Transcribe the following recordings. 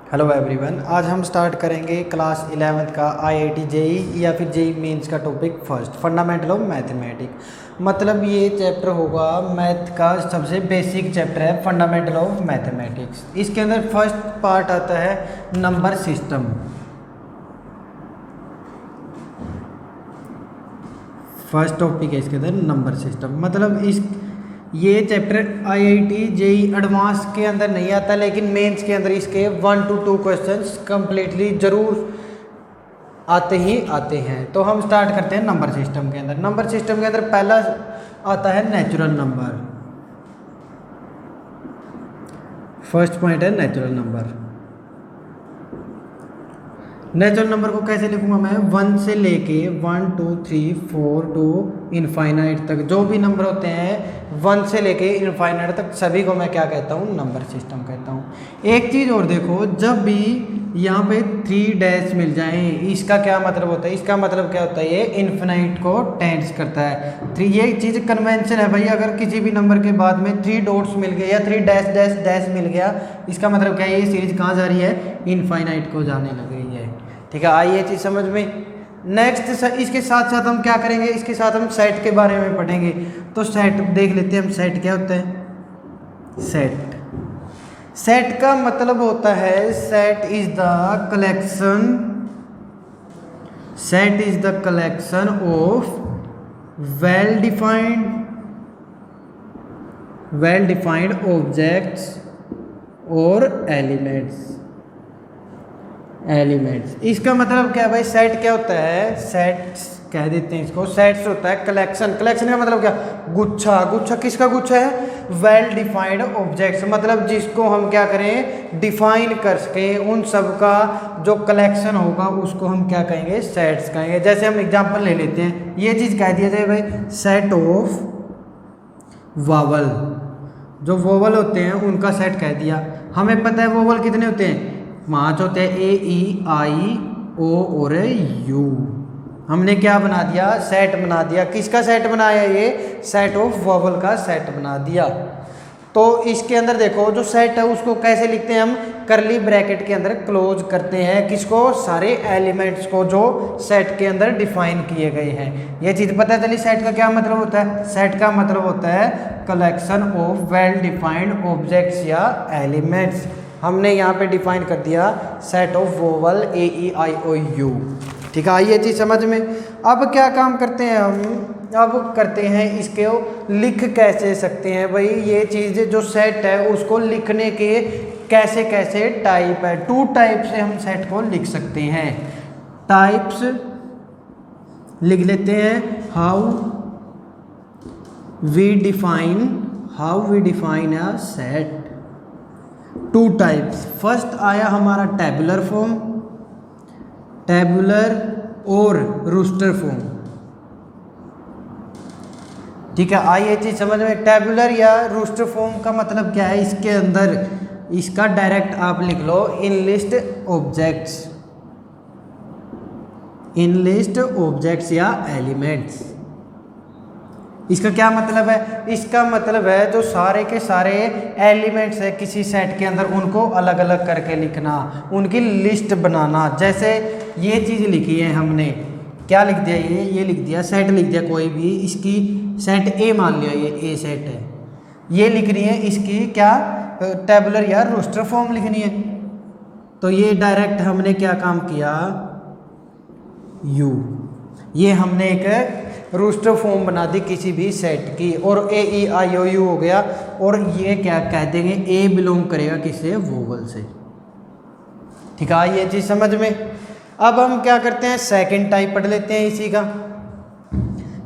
Hello everyone, आज हम start करेंगे क्लास 11th का आईआईटी जेई या फिर जेई मेंस का topic first fundamental of mathematics. मतलब ये चैप्टर होगा मैथ का सबसे बेसिक चैप्टर है फंडामेंटल ऑफ मैथमेटिक्स। इसके अंदर फर्स्ट पार्ट आता है नंबर सिस्टम। फर्स्ट टॉपिक है इसके अंदर नंबर सिस्टम। मतलब ये चैप्टर आईआईटी जेई एडवांस के अंदर नहीं आता, लेकिन मेंस के अंदर इसके 1 to 2 क्वेश्चंस कंप्लीटली जरूर आते ही आते हैं। तो हम स्टार्ट करते हैं नंबर सिस्टम के अंदर। नंबर सिस्टम के अंदर पहला आता है नेचुरल नंबर। फर्स्ट पॉइंट है नेचुरल नंबर। नेचुरल नंबर को कैसे लिखूंगा मैं? 1 से लेके 1 2 3 4 टू इनफाइनाइट तक जो भी नंबर होते हैं 1 से लेके इनफाइनाइट तक सभी को मैं क्या कहता हूँ? नंबर सिस्टम कहता हूँ। एक चीज़ और देखो, जब भी यहाँ पे 3 डैश मिल जाए इसका क्या मतलब होता है? इसका मतलब क्या होता है? ये इनफाइनाइट को टेंड्स करता है। 3 ये चीज़ कन्वेंशन है भाई। अगर किसी भी नंबर के बाद में 3 डॉट्स मिल गए या 3 डैश डैश डैश मिल गया, इसका मतलब क्या है? ये सीरीज कहाँ जा रही है? इनफाइनाइट को जाने लग रही है। ठीक है, आई ये चीज़ समझ में। नेक्स्ट इसके साथ साथ हम क्या करेंगे? इसके साथ हम सेट के बारे में पढ़ेंगे। तो सेट देख लेते हैं हम। सेट क्या होता है? सेट का मतलब होता है set is the collection of well defined objects और एलिमेंट्स। इसका मतलब क्या है भाई? सेट क्या होता है? सेट्स कह देते हैं इसको। सेट्स होता है कलेक्शन का मतलब क्या? गुच्छा किसका गुच्छा है? वेल डिफाइंड ऑब्जेक्ट्स, मतलब जिसको हम क्या करें? डिफाइन कर सके। उन सब का जो कलेक्शन होगा उसको हम क्या कहेंगे? सेट्स कहेंगे। जैसे हम एग्जांपल ले लेते हैं, ये चीज़ कह दिया जाए भाई सेट ऑफ वोवल। जो वोवल होते हैं उनका सेट कह दिया। हमें पता है वोवल कितने होते हैं? 5 होते हैं, ए ई आई ओ और यू। हमने क्या बना दिया? सेट बना दिया। किसका सेट बनाया? ये सेट ऑफ वोवल का सेट बना दिया। तो इसके अंदर देखो जो सेट है उसको कैसे लिखते हैं हम? करली ब्रैकेट के अंदर क्लोज करते हैं। किसको? सारे एलिमेंट्स को जो सेट के अंदर डिफाइन किए गए हैं। ये चीज़ पता चली सेट का क्या मतलब होता है? सेट का मतलब होता है collection of well defined objects या एलिमेंट्स। हमने यहाँ पे डिफाइन कर दिया set of vowel A E I O U. ठीक है, आइए चीज़ समझ में। अब क्या काम करते हैं हम? अब करते हैं इसके लिख कैसे सकते हैं भाई? ये चीज़ जो सेट है उसको लिखने के कैसे कैसे टाइप है? 2 टाइप से हम सेट को लिख सकते हैं। टाइप्स लिख लेते हैं। How we define a set. 2 types. First आया हमारा टैबुलर और रूस्टर फॉर्म। ठीक है, आइए चीज समझ में। टैबुलर या रूस्टर फॉर्म का मतलब क्या है? इसके अंदर इसका डायरेक्ट आप लिख लो इनलिस्ट ऑब्जेक्ट्स या एलिमेंट्स। इसका क्या मतलब है? इसका मतलब है जो सारे के सारे एलिमेंट्स है किसी सेट के अंदर उनको अलग अलग करके लिखना, उनकी लिस्ट बनाना। जैसे ये चीज़ लिखी है हमने, क्या लिख दिया? ये लिख दिया, सेट लिख दिया कोई भी। इसकी सेट ए मान लिया, ये ए सेट है। ये लिखनी है इसकी क्या? टेबुलर या रोस्टर फॉर्म लिखनी है। तो ये डायरेक्ट हमने क्या काम किया? ये हमने एक रोस्टर फॉर्म बना दी किसी भी सेट की, और ए ई आई ओ यू हो गया। और ये क्या कह देंगे? ए बिलोंग करेगा किससे? वोवल से। ठीक है, ये चीज़ समझ में। अब हम क्या करते हैं? सेकंड टाइप पढ़ लेते हैं इसी का।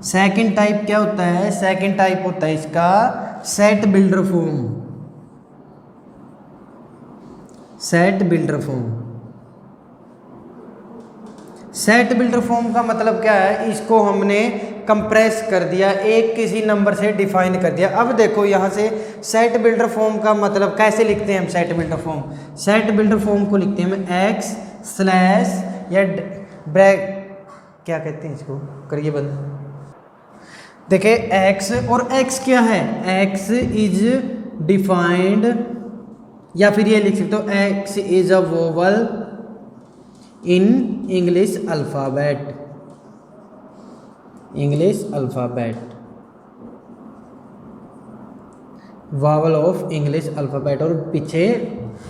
सेकंड टाइप क्या होता है? सेकंड टाइप होता है इसका set builder form. Set builder form का मतलब क्या है? इसको हमने कंप्रेस कर दिया, एक किसी नंबर से डिफाइन कर दिया। अब देखो यहाँ से सेट बिल्डर फॉर्म का मतलब कैसे लिखते हैं हम? सेट बिल्डर फॉर्म को लिखते हैं हम एक्स स्लैश या ब्रैक, क्या कहते हैं इसको? करिए बंद। देखिए एक्स, और एक्स क्या है? एक्स इज डिफाइंड या फिर ये लिख सकते हो x is a vowel in English alphabet, English alphabet, vowel of English alphabet और पीछे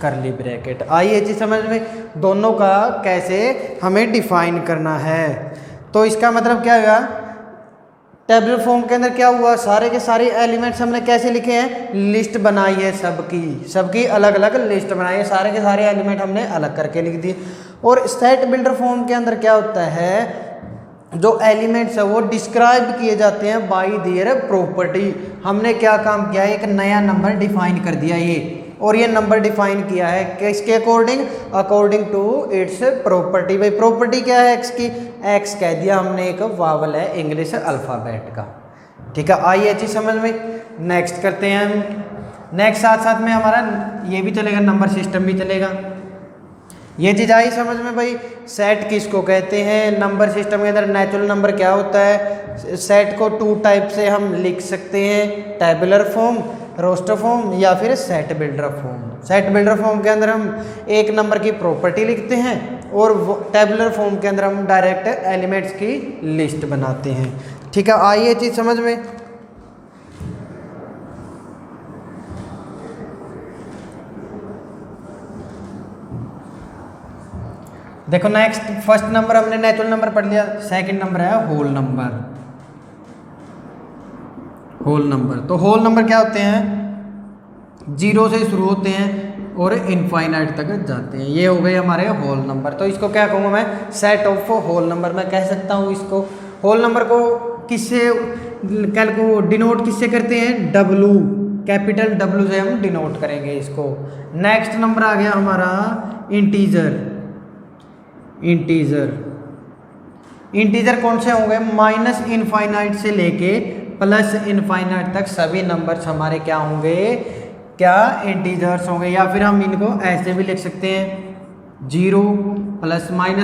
करली ब्रैकेट। आइए चीज समझ में दोनों का कैसे हमें डिफाइन करना है। तो इसका मतलब क्या हुआ, टेबल फॉर्म के अंदर क्या हुआ, सारे के सारे एलिमेंट्स हमने कैसे लिखे हैं, लिस्ट बनाई है, सबकी अलग अलग लिस्ट बनाई है, सारे के सारे एलिमेंट हमने अलग करके लिख दिए। और सेट बिल्डर फॉर्म के अंदर क्या होता है, जो एलिमेंट्स है वो डिस्क्राइब किए जाते हैं बाय देयर प्रॉपर्टी। हमने क्या काम किया है, एक नया नंबर डिफाइन कर दिया ये, और ये नंबर डिफाइन किया है किसके according, according to its property. भाई प्रॉपर्टी क्या है एक्स की, एक्स कह दिया हमने एक वावल है इंग्लिश अल्फ़ाबेट का। ठीक है, आइए चीज समझ में। नेक्स्ट करते हैं हम, नेक्स्ट साथ साथ में हमारा ये भी चलेगा, नंबर सिस्टम भी चलेगा। ये चीज़ आई समझ में भाई, सेट किसको कहते हैं, नंबर सिस्टम के अंदर नेचुरल नंबर क्या होता है। सेट को टू टाइप से हम लिख सकते हैं, टेबुलर फॉर्म, रोस्टर फॉर्म, या फिर set builder form. Set builder form के अंदर हम एक नंबर की प्रॉपर्टी लिखते हैं, और टेबुलर फॉर्म के अंदर हम डायरेक्ट एलिमेंट्स की लिस्ट बनाते हैं। ठीक है, आइए चीज़ समझ में। देखो नेक्स्ट, फर्स्ट नंबर हमने नेचुरल नंबर पढ़ लिया, सेकंड नंबर है होल नंबर। होल नंबर, तो होल नंबर क्या होते हैं, जीरो से शुरू होते हैं और इनफाइनाइट तक जाते हैं, ये हो गए हमारे होल नंबर। तो इसको क्या कहूँगा मैं, सेट ऑफ होल नंबर मैं कह सकता हूँ इसको। होल नंबर को किससे कल को डिनोट किससे करते हैं, डब्लू, कैपिटल डब्लू से हम डिनोट करेंगे इसको। नेक्स्ट नंबर आ गया हमारा इंटीजर। इंटीजर, इंटीजर कौन से होंगे, माइनस इनफाइनाइट से लेके प्लस इनफाइनाइट तक सभी नंबर्स हमारे क्या होंगे, क्या इंटीजर्स होंगे। या फिर हम इनको ऐसे भी लिख सकते हैं, 0 +-1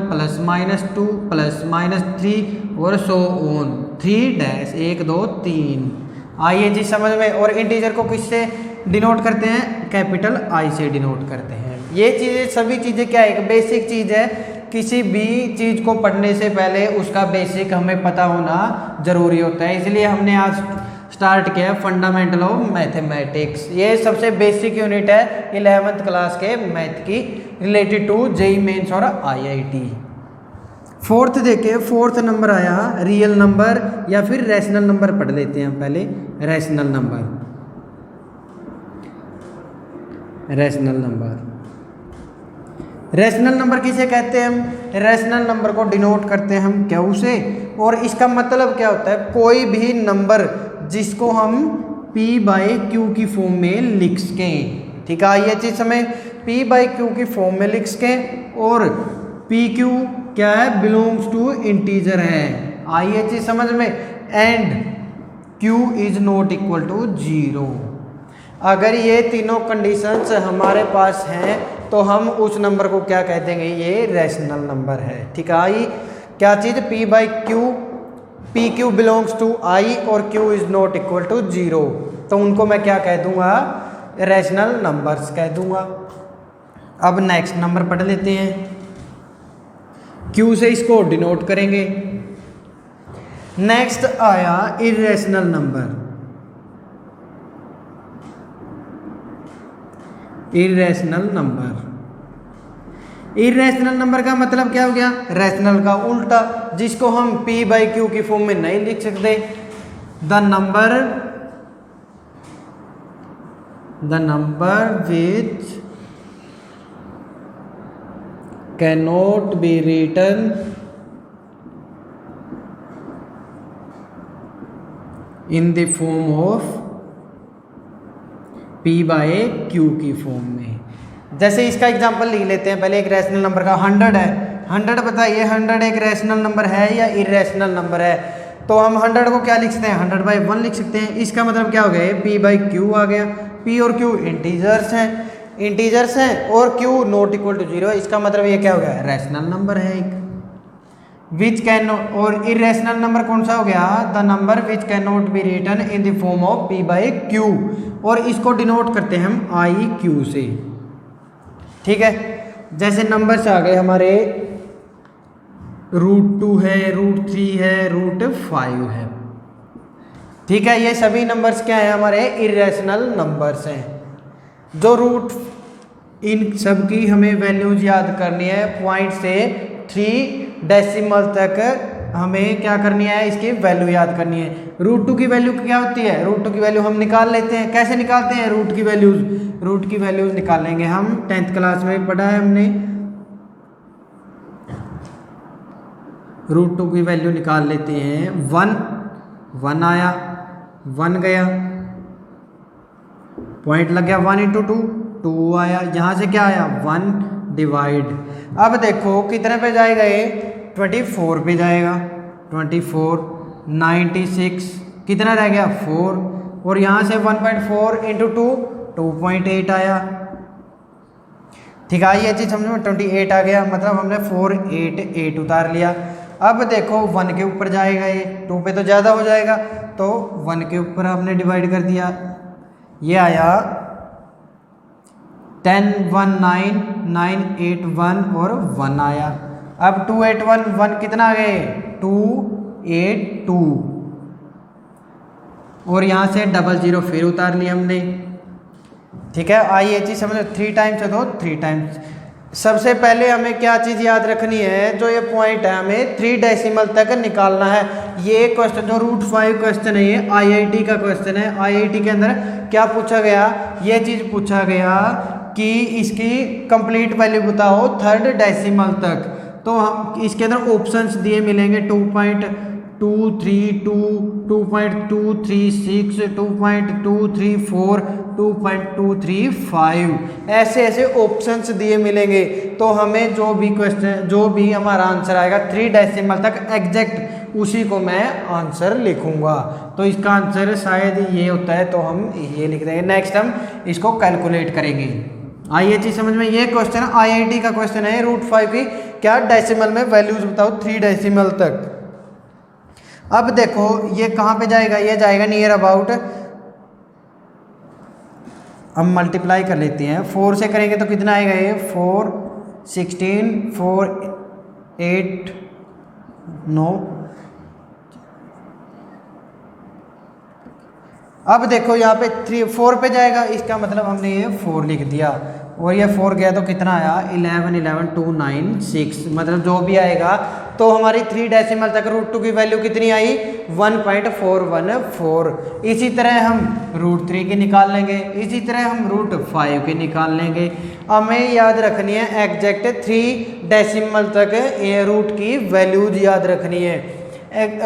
+-2 +-3 और सो ऑन, 3 1 2 3। आइए जी समझ में। और इंटीजर को किससे डिनोट करते हैं, कैपिटल आई से डिनोट करते हैं। ये चीज़ें सभी चीज़ें क्या है, एक बेसिक चीज़ है, किसी भी चीज़ को पढ़ने से पहले उसका बेसिक हमें पता होना जरूरी होता है। इसलिए हमने आज स्टार्ट किया फंडामेंटल ऑफ मैथमेटिक्स। ये सबसे बेसिक यूनिट है 11th क्लास के मैथ की, रिलेटेड टू जेईई मेंस और आईआईटी। फोर्थ देखे, फोर्थ नंबर आया रियल नंबर या फिर रैशनल नंबर। पढ़ लेते हैं पहले rational number. Rational number, rational number किसे कहते हैं हम, रैशनल नंबर को डिनोट करते हैं हम क्यू से। और इसका मतलब क्या होता है, कोई भी नंबर जिसको हम p/q की फॉर्म में लिख सकें। ठीक है, ये चीज हमें p/q की फॉर्म में लिख सकें, और pq क्या है, बिलोंग्स टू इंटीजर है। आइए चीज समझ में। And q is not equal to 0। अगर ये तीनों कंडीशंस हमारे पास हैं तो हम उस नंबर को क्या कह देंगे, ये रैशनल नंबर है। ठीक है, आई क्या चीज़, p/q, pq belongs to i और q is not equal to 0, तो उनको मैं क्या कह दूंगा, रैशनल नंबर्स कह दूंगा। अब नेक्स्ट नंबर पढ़ लेते हैं, q से इसको डिनोट करेंगे। नेक्स्ट आया irrational number. Irrational number, irrational number का मतलब क्या हो गया, रैशनल का उल्टा, जिसको हम p/q की फॉर्म में नहीं लिख सकते। The number which can not be written in the form of p/q की फॉर्म में। जैसे इसका एग्जांपल लिख लेते हैं पहले, एक रैशनल नंबर का 100 है। 100 बताइए, 100 एक रैशनल नंबर है या इरेशनल नंबर है। तो हम 100 को क्या लिख सकते हैं, 100/1 लिख सकते हैं। इसका मतलब क्या हो गया, p/q आ गया। p और q इंटीजर्स हैं और q नॉट इक्वल टू 0। इसका मतलब ये क्या हो गया, रैशनल नंबर है एक। विच कैन, और इरेशनल नंबर कौन सा हो गया, the number which can not be written in the form of p/q। और इसको डिनोट करते हैं हम आई क्यू से। ठीक है, जैसे नंबर्स आ गए हमारे √2 है, √3 है, √5 है। ठीक है, ये सभी नंबर्स क्या है हमारे इरेशनल नंबर्स हैं। जो रूट इन सब की हमें वैल्यूज याद करनी है, पॉइंट से 3 डेसिमल तक हमें क्या करनी है, इसकी वैल्यू याद करनी है। √2 की वैल्यू क्या होती है, √2 की वैल्यू हम निकाल लेते हैं। कैसे निकालते हैं रूट की वैल्यूज, रूट की वैल्यूज निकालेंगे हम 10th क्लास में पढ़ा है हमने। √2 की वैल्यू निकाल लेते हैं। 1 आया, 1 गया, पॉइंट लग गया 1 × 2 आया, यहाँ से क्या आया 1 डिवाइड। अब देखो कितने पे जाएगा ये, 24 पे जाएगा। 24 96 कितना रह गया 4, और यहाँ से 1.4 × 2 2.8 आया। ठीक है, ये चीज़ समझ में 28 आ गया, मतलब हमने 4 8 8 उतार लिया। अब देखो 1 के ऊपर जाएगा, ये 2 पे तो ज़्यादा हो जाएगा, तो 1 के ऊपर हमने डिवाइड कर दिया। ये आया 10 1 9 9 8 1 और 1 आया। अब 2 8 1 कितना आ गए 2 8 2, और यहाँ से 00 फिर उतार लिया हमने। ठीक है, आई ये चीज़ समझ, 3 टाइम्स है तो 3 टाइम्स। सबसे पहले हमें क्या चीज़ याद रखनी है, जो ये पॉइंट है हमें 3 डेसिमल तक निकालना है। ये क्वेश्चन जो √5 क्वेश्चन है, ये आईआईटी का क्वेश्चन है। आईआईटी के अंदर क्या पूछा गया, ये चीज़ पूछा गया कि इसकी कंप्लीट वैल्यू बताओ 3rd डेसिमल तक। तो हम इसके अंदर ऑप्शंस दिए मिलेंगे 2.232, 2.236, 2.234, 2.235, ऐसे ऐसे ऑप्शंस दिए मिलेंगे। तो हमें जो भी क्वेश्चन, जो भी हमारा आंसर आएगा 3 डेसिमल तक एग्जैक्ट, उसी को मैं आंसर लिखूंगा। तो इसका आंसर शायद ये होता है, तो हम ये लिख देंगे। नेक्स्ट हम इसको कैलकुलेट करेंगे। आइए चीज समझ में, ये क्वेश्चन आईआईटी का क्वेश्चन है। √5 की क्या डेसिमल में वैल्यूज बताओ 3 डेसिमल तक। अब देखो ये कहाँ पे जाएगा, ये जाएगा नियर अबाउट, हम मल्टीप्लाई कर लेते हैं। 4 से करेंगे तो कितना आएगा, ये 4 16 4 8 9। अब देखो यहाँ पे 4 पे जाएगा, इसका मतलब हमने ये 4 लिख दिया, और ये 4 गया तो कितना आया 11 11 2 9 6, मतलब जो भी आएगा। तो हमारी 3 डेसिमल तक √2 की वैल्यू कितनी आई 1.414। इसी तरह हम √3 की निकाल लेंगे, इसी तरह हम √5 की निकाल लेंगे। हमें याद रखनी है एग्जैक्ट 3 डेसिमल तक ये रूट की वैल्यूज याद रखनी है,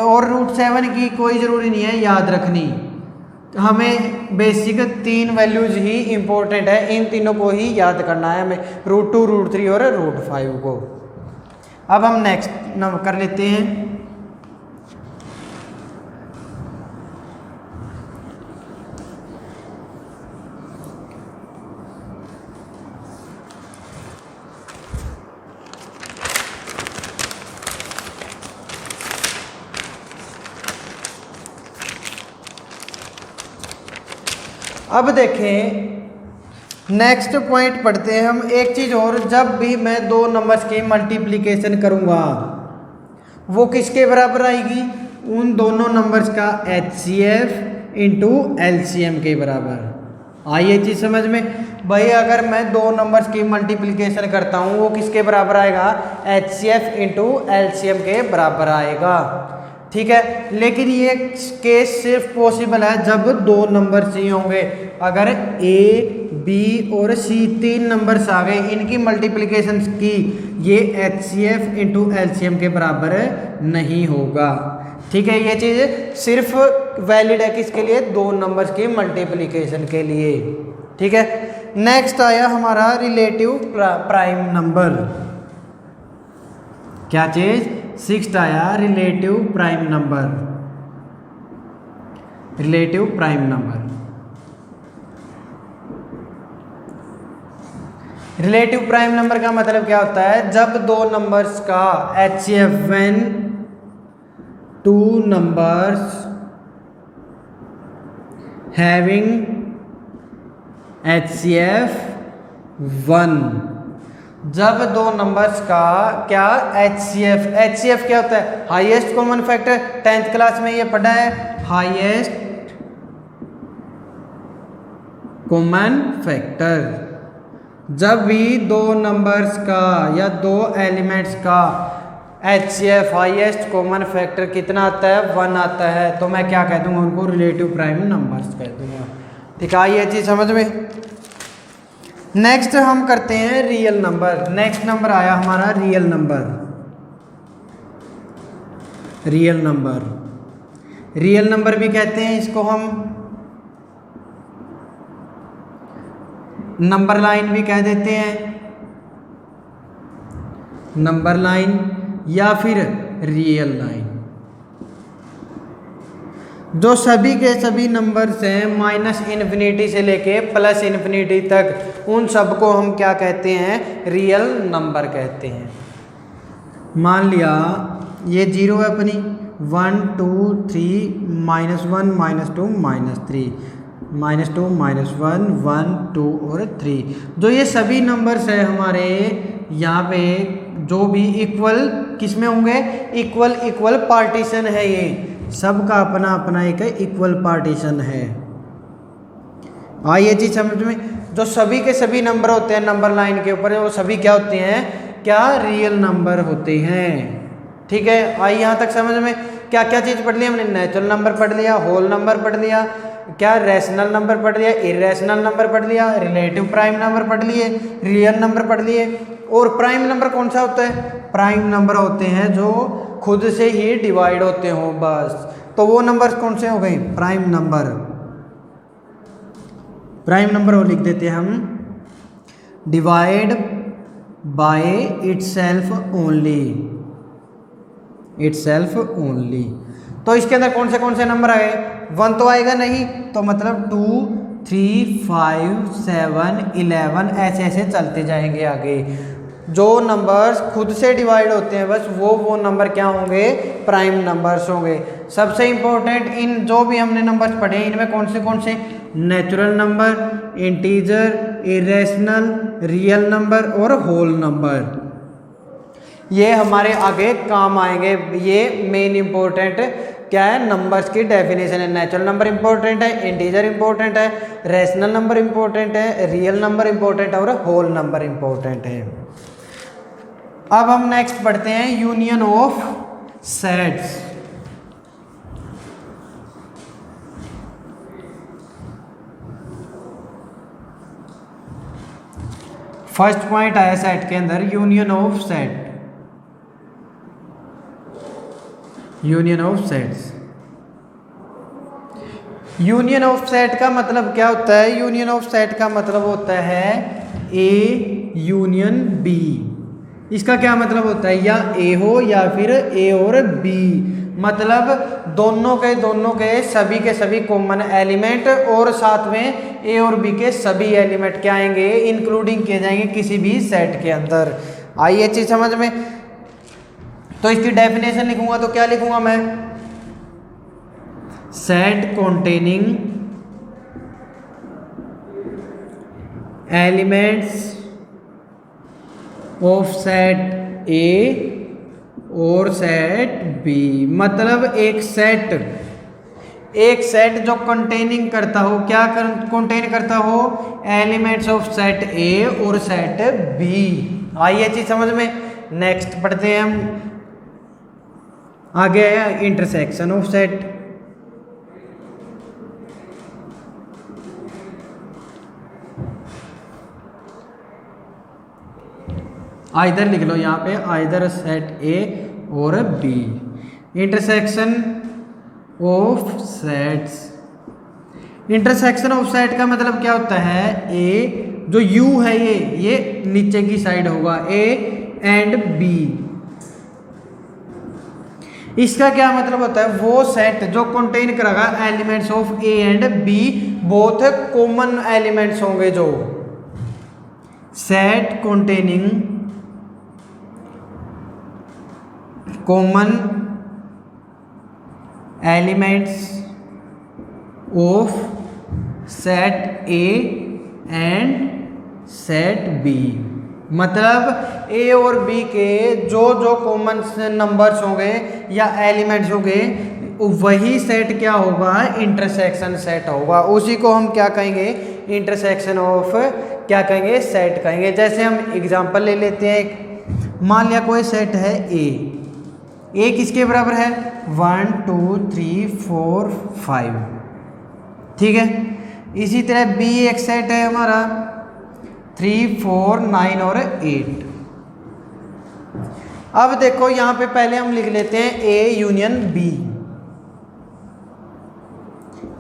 और √7 की कोई ज़रूरी नहीं है याद रखनी। हमें बेसिक 3 वैल्यूज ही इंपॉर्टेंट है, इन तीनों को ही याद करना है हमें, √2 √3 और √5 को। अब हम नेक्स्ट कर लेते हैं। अब देखें नेक्स्ट पॉइंट पढ़ते हैं हम। एक चीज़ और, जब भी मैं 2 नंबर्स की मल्टीप्लिकेशन करूंगा वो किसके बराबर आएगी, उन दोनों नंबर्स का HCF × LCM के बराबर। आइए चीज़ समझ में भाई, अगर मैं 2 नंबर्स की मल्टीप्लिकेशन करता हूँ वो किसके बराबर आएगा, HCF × LCM के बराबर आएगा। ठीक है, लेकिन ये केस सिर्फ पॉसिबल है जब 2 नंबर चाहिए होंगे। अगर A, B और C 3 नंबर्स आ गए, इनकी मल्टीप्लिकेशन की, ये HCF × LCM के बराबर नहीं होगा। ठीक है, ये चीज़ सिर्फ वैलिड है किसके लिए, 2 नंबर्स की मल्टीप्लिकेशन के लिए। ठीक है, नेक्स्ट आया हमारा रिलेटिव प्राइम नंबर। क्या चीज़, 6th आया relative prime number. Relative prime number, relative prime number का मतलब क्या होता है, जब 2 नंबर्स का HCF, when 2 numbers having HCF 1। जब दो नंबर्स का क्या HCF क्या होता है? Highest common factor. 10th class में ये पढ़ा है, हाईएस्ट कॉमन फैक्टर। जब भी दो नंबर्स का या दो एलिमेंट्स का HCF हाईएस्ट कॉमन फैक्टर कितना आता है? 1 आता है, तो मैं क्या कह दूंगा? उनको रिलेटिव प्राइम नंबर्स कह दूंगा। ठीक है, ये चीज समझ में। नेक्स्ट हम करते हैं रियल नंबर। नेक्स्ट नंबर आया हमारा real number. Real number, real number भी कहते हैं इसको हम, नंबर लाइन भी कह देते हैं, नंबर लाइन या फिर रियल लाइन। जो सभी के सभी नंबर्स हैं -∞ से लेके +∞ तक, उन सब को हम क्या कहते हैं? रियल नंबर कहते हैं। मान लिया ये 0 है अपनी, 1 2 3 -1 -2 -3 -2 -1 1 2 और 3। जो ये सभी नंबर्स है हमारे यहाँ पे, जो भी इक्वल किस में होंगे? इक्वल पार्टीशन है। ये सबका अपना अपना एक इक्वल पार्टीशन है। ये चीज समझ में। जो सभी के सभी नंबर होते हैं नंबर लाइन के ऊपर, वो सभी क्या होते हैं? क्या रियल नंबर होते हैं। ठीक है, आई यहाँ तक समझ में। क्या क्या चीज पढ़ लिया हमने? नेचुरल नंबर पढ़ लिया, होल नंबर पढ़ लिया, क्या रैशनल नंबर पढ़ लिया, इरेशनल नंबर पढ़ लिया, रिलेटिव प्राइम नंबर पढ़ लिए, रियल नंबर पढ़ लिए। और प्राइम नंबर कौन सा होता है? प्राइम नंबर होते हैं जो खुद से ही डिवाइड होते हो बस। तो वो नंबर्स कौन से हो गए? Prime number. प्राइम नंबर वो लिख देते हैं हम, divide by itself only, itself only. तो इसके अंदर कौन से नंबर आए? 1 तो आएगा नहीं, तो मतलब 2 3 5 7 11 ऐसे ऐसे चलते जाएंगे आगे। जो नंबर्स खुद से डिवाइड होते हैं बस वो नंबर क्या होंगे? प्राइम नंबर्स होंगे। सबसे इंपॉर्टेंट इन जो भी हमने नंबर्स पढ़े इनमें कौन से? Natural number, integer, irrational, real number और होल नंबर। ये हमारे आगे काम आएंगे। ये मेन इंपॉर्टेंट क्या है? नंबर्स की डेफिनेशन है। नेचुरल नंबर इंपॉर्टेंट है, इंटीजर इंपॉर्टेंट है, रैशनल नंबर इंपॉर्टेंट है, रियल नंबर इंपॉर्टेंट है और होल नंबर इंपॉर्टेंट है। अब हम नेक्स्ट पढ़ते हैं union of sets. First point आया सेट के अंदर union of set. Union of sets. Union of set का मतलब क्या होता है? यूनियन ऑफ सेट का मतलब होता है ए यूनियन बी। इसका क्या मतलब होता है? या ए हो या फिर ए और बी, मतलब दोनों के सभी के सभी कॉमन एलिमेंट और साथ में ए और बी के सभी एलिमेंट क्या आएंगे? इंक्लूडिंग किए जाएंगे किसी भी सेट के अंदर। आइए चीज समझ में। तो इसकी डेफिनेशन लिखूंगा तो क्या लिखूंगा मैं? Set containing elements of set A और सेट बी। मतलब एक सेट जो कंटेनिंग करता हो, क्या कंटेन करता हो? एलिमेंट्स ऑफ सेट ए और सेट बी। आइए चीज समझ में। नेक्स्ट पढ़ते हैं हम, आगे आया इंटरसेक्शन ऑफ सेट। आइदर लिख लो यहाँ पे, आइदर सेट ए और B. Intersection of sets. Intersection of set का मतलब क्या होता है? ए जो यू है ये नीचे की साइड होगा, ए एंड बी। इसका क्या मतलब होता है? वो सेट जो कंटेन करेगा elements of A and B, both common elements होंगे। जो set containing common elements of set A and set B. मतलब ए और बी के जो जो कॉमन नंबर्स होंगे या एलिमेंट्स होंगे वही सेट क्या होगा, इंटरसेक्शन सेट होगा। उसी को हम क्या कहेंगे, इंटरसेक्शन ऑफ क्या कहेंगे, सेट कहेंगे। जैसे हम एग्जांपल ले लेते हैं, मान लिया कोई सेट है ए किसके बराबर है 1 2 3 4 5, ठीक है। इसी तरह बी एक सेट है हमारा 3 4 9 और 8। अब देखो यहां पे पहले हम लिख लेते हैं A union B,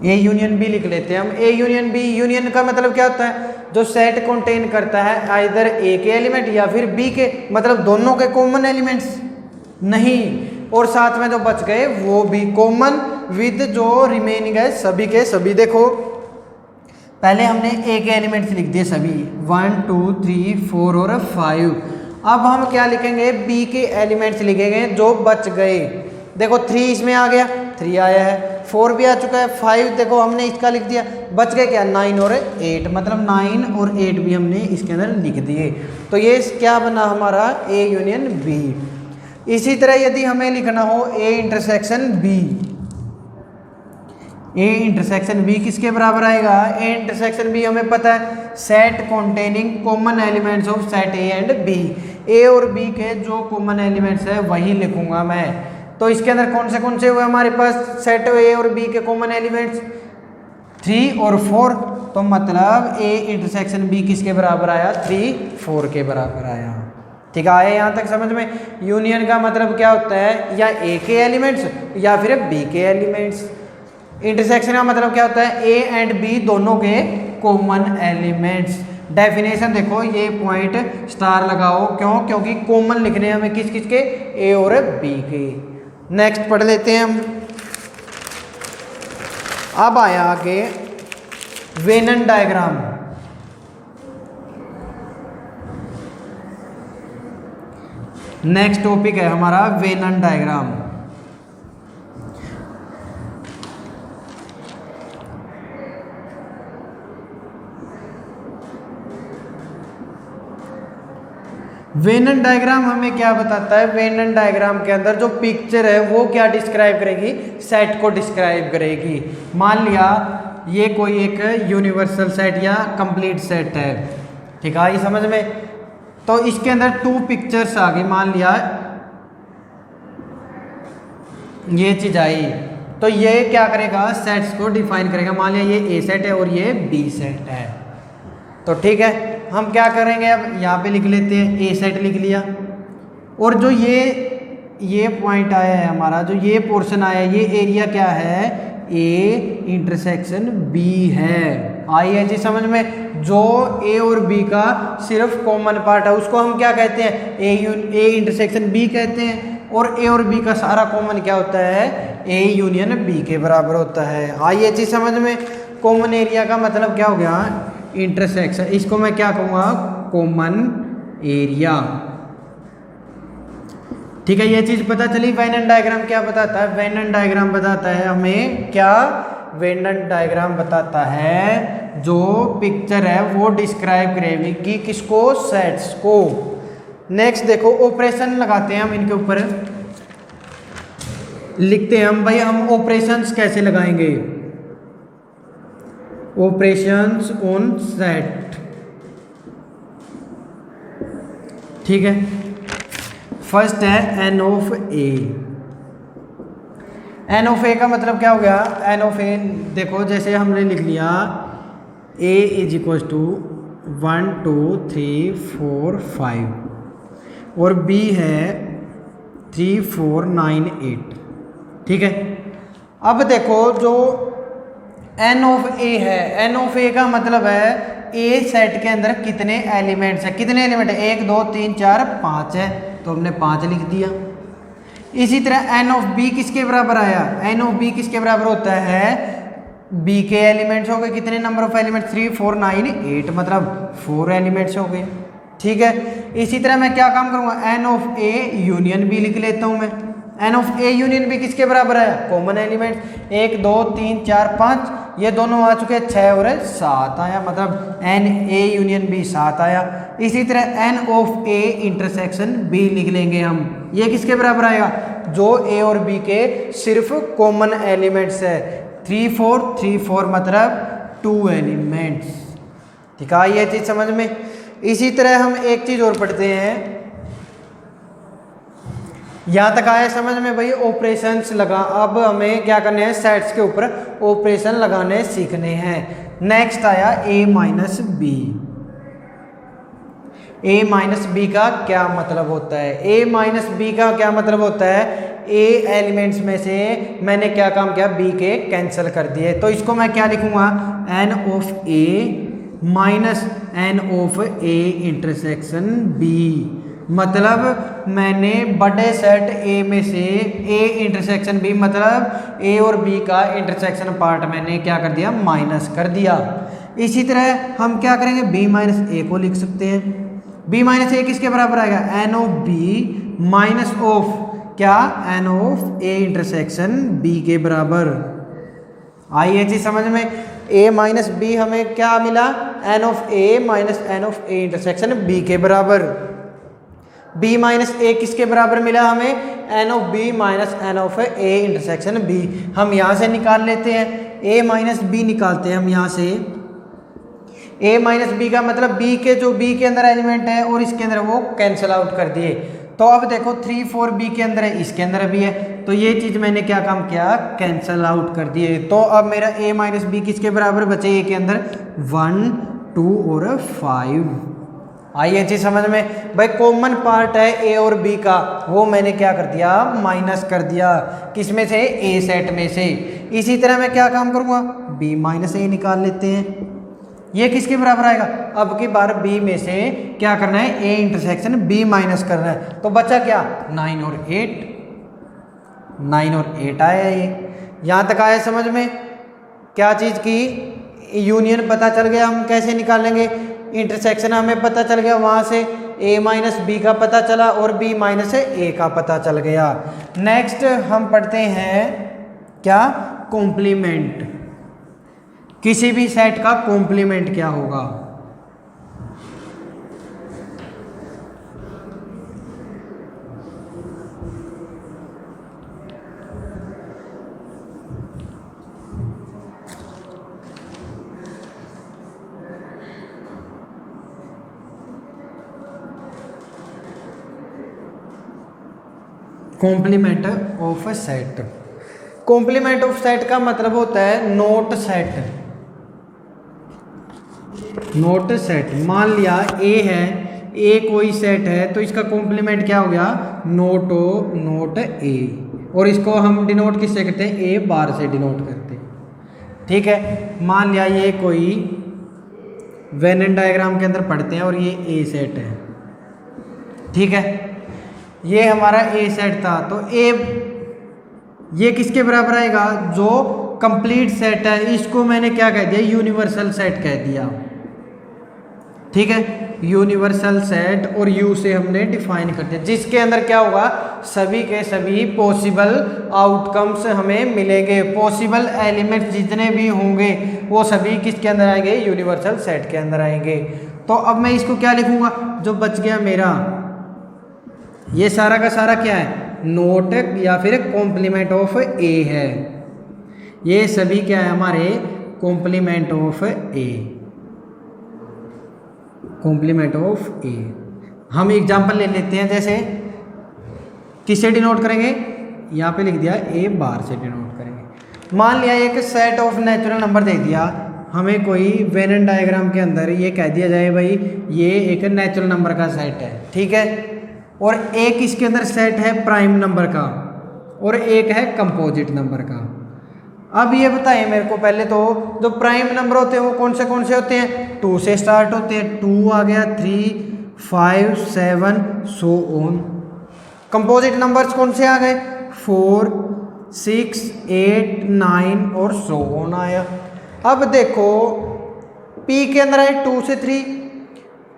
A union B लिख लेते हैं हम। ए यूनियन बी, यूनियन का मतलब क्या होता है, जो सेट कंटेन करता है आइदर ए के एलिमेंट या फिर बी के, मतलब दोनों के कॉमन एलिमेंट्स नहीं, और साथ में जो बच गए वो भी कॉमन विद जो रिमेनिंग है सभी के सभी। देखो पहले हमने ए के एलिमेंट्स लिख दिए सभी 1 2 3 4 और 5। अब हम क्या लिखेंगे, बी के एलिमेंट्स लिखेंगे जो बच गए। देखो 3 इसमें आ गया, 3 आया है, 4 भी आ चुका है, 5 देखो हमने इसका लिख दिया, बच गए क्या 9 और 8, मतलब 9 और 8 भी हमने इसके अंदर लिख दिए। तो ये क्या बना हमारा ए यूनियन बी। इसी तरह यदि हमें लिखना हो A intersection B, A intersection B किसके बराबर आएगा, ए इंटरसेक्शन बी हमें पता है set containing common elements of set A and B. A और बी के जो कॉमन एलिमेंट्स है वही लिखूंगा मैं। तो इसके अंदर कौन से हुए हमारे पास सेट ए और बी के कॉमन एलिमेंट्स 3 और 4, तो मतलब ए इंटरसेक्शन बी किसके बराबर आया 3 4 के बराबर आया। ठीक है, आया यहाँ तक समझ में। यूनियन का मतलब क्या होता है, या ए के एलिमेंट्स या फिर बी के एलिमेंट्स। इंटरसेक्शन का मतलब क्या होता है, ए एंड बी दोनों के कॉमन एलिमेंट्स। डेफिनेशन देखो, ये पॉइंट स्टार लगाओ, क्यों, क्योंकि कॉमन लिखने हैं हमें किस किस के, ए और बी के। नेक्स्ट पढ़ लेते हैं हम। अब आया आगे वेनन डायग्राम। नेक्स्ट टॉपिक है हमारा वेनन डायग्राम। वेनन डायग्राम हमें क्या बताता है, वेनन डायग्राम के अंदर जो पिक्चर है वो क्या डिस्क्राइब करेगी, सेट को डिस्क्राइब करेगी। मान लिया ये कोई एक यूनिवर्सल सेट या कंप्लीट सेट है, ठीक है, ये समझ में। तो इसके अंदर 2 पिक्चर्स आ गई, मान लिया ये चीज आई, तो ये क्या करेगा, सेट्स को डिफाइन करेगा। मान लिया ये ए सेट है और ये बी सेट है, तो ठीक है, हम क्या करेंगे, अब यहाँ पे लिख लेते हैं ए सेट लिख लिया, और जो ये पॉइंट आया है हमारा, जो ये पोर्शन आया है, ये एरिया क्या है, ए इंटरसेक्शन बी है। आई है जी समझ में। जो ए और बी का सिर्फ कॉमन पार्ट है उसको हम क्या कहते हैं, ए इंटरसेक्शन बी कहते हैं, और ए और बी का सारा कॉमन क्या होता है, ए यूनियन बी के बराबर होता है। आई है जी समझ में। कॉमन एरिया का मतलब क्या हो गया, इंटरसेक्शन, इसको मैं क्या कहूँगा, कॉमन एरिया। ठीक है, ये चीज पता चली। वेनन डायग्राम क्या बताता है, वेनन डायग्राम बताता है हमें क्या, वेनन डायग्राम बताता है जो पिक्चर है वो डिस्क्राइब करेगी किसको, सेट्स को। नेक्स्ट देखो, ऑपरेशन लगाते हैं हम इनके ऊपर, लिखते हैं हम भाई, हम ऑपरेशंस कैसे लगाएंगे, ऑपरेशंस ऑन सेट। ठीक है, फर्स्ट है N of A. N of A का मतलब क्या हो गया, एन ऑफ ए देखो, जैसे हमने लिख लिया ए इज इक्वल टू 1 2 3 4 5 और बी है 3 4 9 8। ठीक है, अब देखो जो एन ऑफ ए है, एन ऑफ ए का मतलब है ए सेट के अंदर कितने एलिमेंट्स है, कितने एलिमेंट है, 1 2 3 4 5 है, तो हमने 5 लिख दिया। इसी तरह एन ऑफ बी किसके बराबर आया, एन ऑफ बी किसके बराबर होता है, बी के एलिमेंट्स हो गए, कितने नंबर ऑफ एलिमेंट 3 4 9 8, मतलब 4 एलिमेंट्स हो गए। ठीक है, इसी तरह मैं क्या काम करूंगा, n of A union B लिख लेता हूं मैं। N of A union B किसके बराबर है, कॉमन एलिमेंट 1 2 3 4 5, ये दोनों आ चुके हैं 6 और 7 आया, मतलब एन ए यूनियन बी 7 आया। इसी तरह n of A intersection B लिख लेंगे हम, ये किसके बराबर आएगा, जो ए और बी के सिर्फ कॉमन एलिमेंट्स है, 3 4 3 4 मतलब 2 एलिमेंट्स। ठीक है, ये चीज समझ में। इसी तरह हम एक चीज और पढ़ते हैं, यहां तक आया समझ में भाई, ऑपरेशंस लगा। अब हमें क्या करने हैं, सेट्स के ऊपर ऑपरेशन लगाने सीखने हैं। नेक्स्ट आया ए माइनस बी। ए माइनस बी का क्या मतलब होता है, ए माइनस बी का क्या मतलब होता है, ए एलिमेंट्स में से मैंने क्या काम किया, बी के कैंसिल कर दिए, तो इसको मैं क्या लिखूंगा, n of A minus n of A intersection B. मतलब मैंने बड़े सेट ए में से ए इंटरसेक्शन बी, मतलब ए और बी का इंटरसेक्शन पार्ट मैंने क्या कर दिया, माइनस कर दिया। इसी तरह हम क्या करेंगे, बी माइनस ए को लिख सकते हैं। बी माइनस ए किसके बराबर आएगा, N of B minus of क्या, N of A intersection B के बराबर। आई ये चीज समझ में। ए माइनस बी हमें क्या मिला, n of A minus n of A intersection B के बराबर। बी माइनस ए किसके बराबर मिला हमें, n of B minus n of A intersection B. हम यहाँ से निकाल लेते हैं, ए माइनस बी निकालते हैं हम यहाँ से। ए माइनस बी का मतलब बी के जो बी के अंदर एलिमेंट है और इसके अंदर वो कैंसिल आउट कर दिए। तो अब देखो 3 4 बी के अंदर है, इसके अंदर भी है, तो ये चीज मैंने क्या काम किया, कैंसिल आउट कर दिए। तो अब मेरा ए माइनस बी किसके बराबर बचे, ए के अंदर 1 2 और 5। आइए चीज समझ में भाई, कॉमन पार्ट है ए और बी का, वो मैंने क्या कर दिया, माइनस कर दिया, किसमें से, ए सेट में से। इसी तरह मैं क्या काम करूंगा, बी माइनस ए निकाल लेते हैं, ये किसके बराबर आएगा, अब की बार बी में से क्या करना है, ए इंटरसेक्शन बी माइनस करना है, तो बचा क्या, 9 और 8, 9 और 8 आया। ये यहां तक आया समझ में। क्या चीज की, यूनियन पता चल गया, हम कैसे निकालेंगे, इंटरसेक्शन हमें पता चल गया, वहां से ए माइनस बी का पता चला और बी माइनस ए का पता चल गया। नेक्स्ट हम पढ़ते हैं क्या, कॉम्प्लीमेंट। किसी भी सेट का कॉम्प्लीमेंट क्या होगा, complement of a set. Complement of set का मतलब होता है नोट सेट। नोट सेट, मान लिया ए है, ए कोई सेट है, तो इसका कॉम्प्लीमेंट क्या हो गया, नोट ओ नोट ए, और इसको हम डिनोट किससे करते हैं, ए बार से डिनोट करते हैं। ठीक है, मान लिया ये कोई वेन डायग्राम के अंदर पढ़ते हैं और ये ए सेट है। ठीक है, ये हमारा ए सेट था, तो ए ये किसके बराबर आएगा, जो कंप्लीट सेट है, इसको मैंने क्या कह दिया, यूनिवर्सल सेट कह दिया। ठीक है, यूनिवर्सल सेट, और यू से हमने डिफाइन कर दिया, जिसके अंदर क्या होगा, सभी के सभी पॉसिबल आउटकम्स हमें मिलेंगे, पॉसिबल एलिमेंट्स जितने भी होंगे वो सभी किसके अंदर आएंगे, यूनिवर्सल सेट के अंदर आएंगे। तो अब मैं इसको क्या लिखूंगा, जो बच गया मेरा, ये सारा का सारा क्या है, नोट या फिर कॉम्प्लीमेंट ऑफ ए है। ये सभी क्या है हमारे, complement of A, complement of A. हम एग्जांपल ले लेते हैं, जैसे किससे डिनोट करेंगे, यहाँ पे लिख दिया ए बार से डिनोट करेंगे। मान लिया एक सेट ऑफ नेचुरल नंबर दे दिया हमें, कोई वेन डायग्राम के अंदर ये कह दिया जाए भाई ये एक नेचुरल नंबर का सेट है। ठीक है, और एक इसके अंदर सेट है प्राइम नंबर का और एक है कंपोजिट नंबर का। अब ये बताइए मेरे को पहले, तो जो प्राइम नंबर होते हैं वो कौन से होते हैं, 2 से स्टार्ट होते हैं, 2 आ गया, 3 5 7 सो ऑन। कंपोजिट नंबर्स कौन से आ गए, 4 6 8 9 और सो ऑन आया। अब देखो पी के अंदर है 2 से 3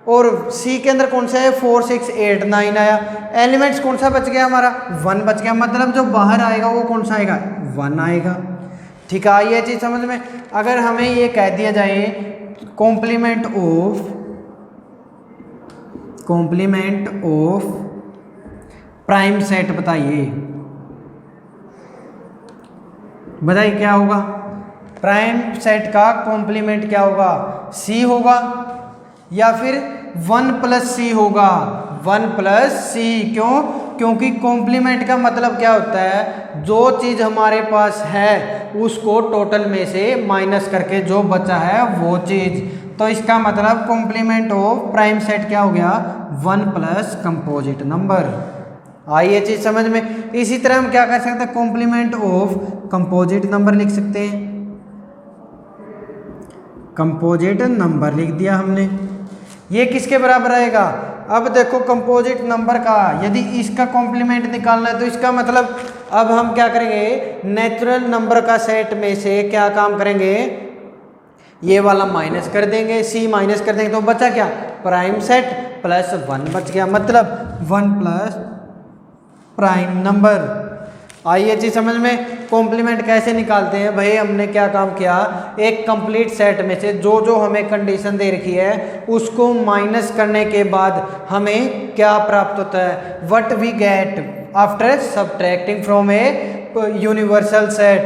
और सी के अंदर कौन सा है, 4 6 8 9 आया। एलिमेंट्स कौन सा बच गया हमारा, 1 बच गया, मतलब जो बाहर आएगा वो कौन सा आएगा, 1 आएगा। ठीक है, आई ये चीज समझ में। अगर हमें ये कह दिया जाए कॉम्प्लीमेंट ऑफ प्राइम सेट, बताइए क्या होगा? प्राइम सेट का कॉम्प्लीमेंट क्या होगा? सी होगा या फिर 1 + सी होगा? 1 + सी। क्यों? क्योंकि कॉम्प्लीमेंट का मतलब क्या होता है? जो चीज़ हमारे पास है उसको टोटल में से माइनस करके जो बचा है वो चीज़। तो इसका मतलब कॉम्प्लीमेंट ऑफ प्राइम सेट क्या हो गया? 1 + कंपोजिट नंबर। आई ये चीज़ समझ में। इसी तरह हम क्या कर सकते हैं? कॉम्प्लीमेंट ऑफ कंपोजिट नंबर लिख सकते हैं। कंपोजिट नंबर लिख दिया हमने। ये किसके बराबर आएगा? अब देखो कंपोजिट नंबर का यदि इसका कॉम्प्लीमेंट निकालना है तो इसका मतलब अब हम क्या करेंगे? नेचुरल नंबर का सेट में से क्या काम करेंगे? ये वाला माइनस कर देंगे, सी माइनस कर देंगे, तो बचा क्या? प्राइम सेट प्लस 1 बच गया, मतलब 1 + प्राइम नंबर। आइए चीज समझ में। कॉम्प्लीमेंट कैसे निकालते हैं भाई? हमने क्या काम किया? एक कंप्लीट सेट में से जो जो हमें कंडीशन दे रखी है उसको माइनस करने के बाद हमें क्या प्राप्त होता है? What we get after subtracting from a universal set,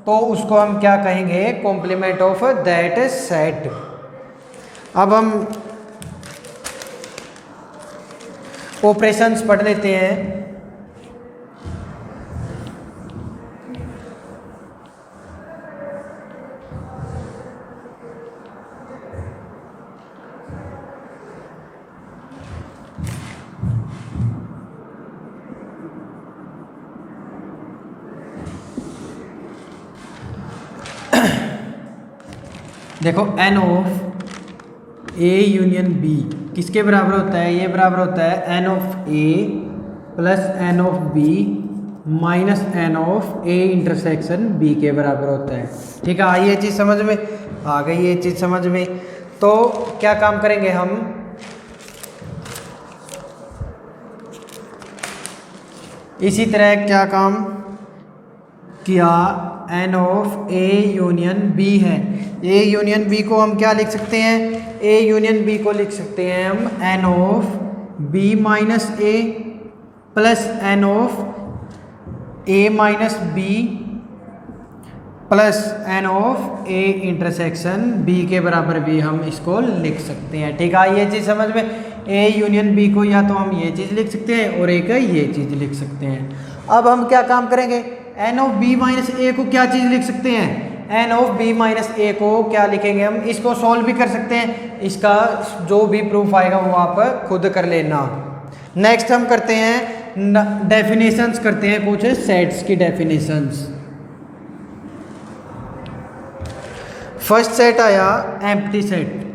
तो उसको हम क्या कहेंगे? Complement of that set. अब हम ऑपरेशंस पढ़ लेते हैं। देखो n of A union B किसके बराबर होता है? ये बराबर होता है N of A plus n of B minus n of A intersection B के बराबर होता है। ठीक है, आई ये चीज़ समझ में आ गई? ये चीज़ समझ में। तो क्या काम करेंगे हम? इसी तरह क्या काम किया? N of A union B है। ए यूनियन बी को हम क्या लिख सकते हैं? ए यूनियन बी को लिख सकते हैं हम n of B minus A plus n of A minus B plus n of A intersection B के बराबर भी हम इसको लिख सकते हैं। ठीक है, ये चीज़ समझ में। ए यूनियन बी को या तो हम ये चीज़ लिख सकते हैं और एक ये चीज़ लिख सकते हैं। अब हम क्या काम करेंगे? एन ऑफ बी माइनस ए को क्या चीज़ लिख सकते हैं? एन ऑफ बी माइनस ए को क्या लिखेंगे हम? इसको सॉल्व भी कर सकते हैं, इसका जो भी प्रूफ आएगा वो आप खुद कर लेना। नेक्स्ट हम करते हैं डेफिनेशंस करते हैं, कुछ सेट्स की डेफिनेशंस। फर्स्ट सेट आया एम्प्टी सेट।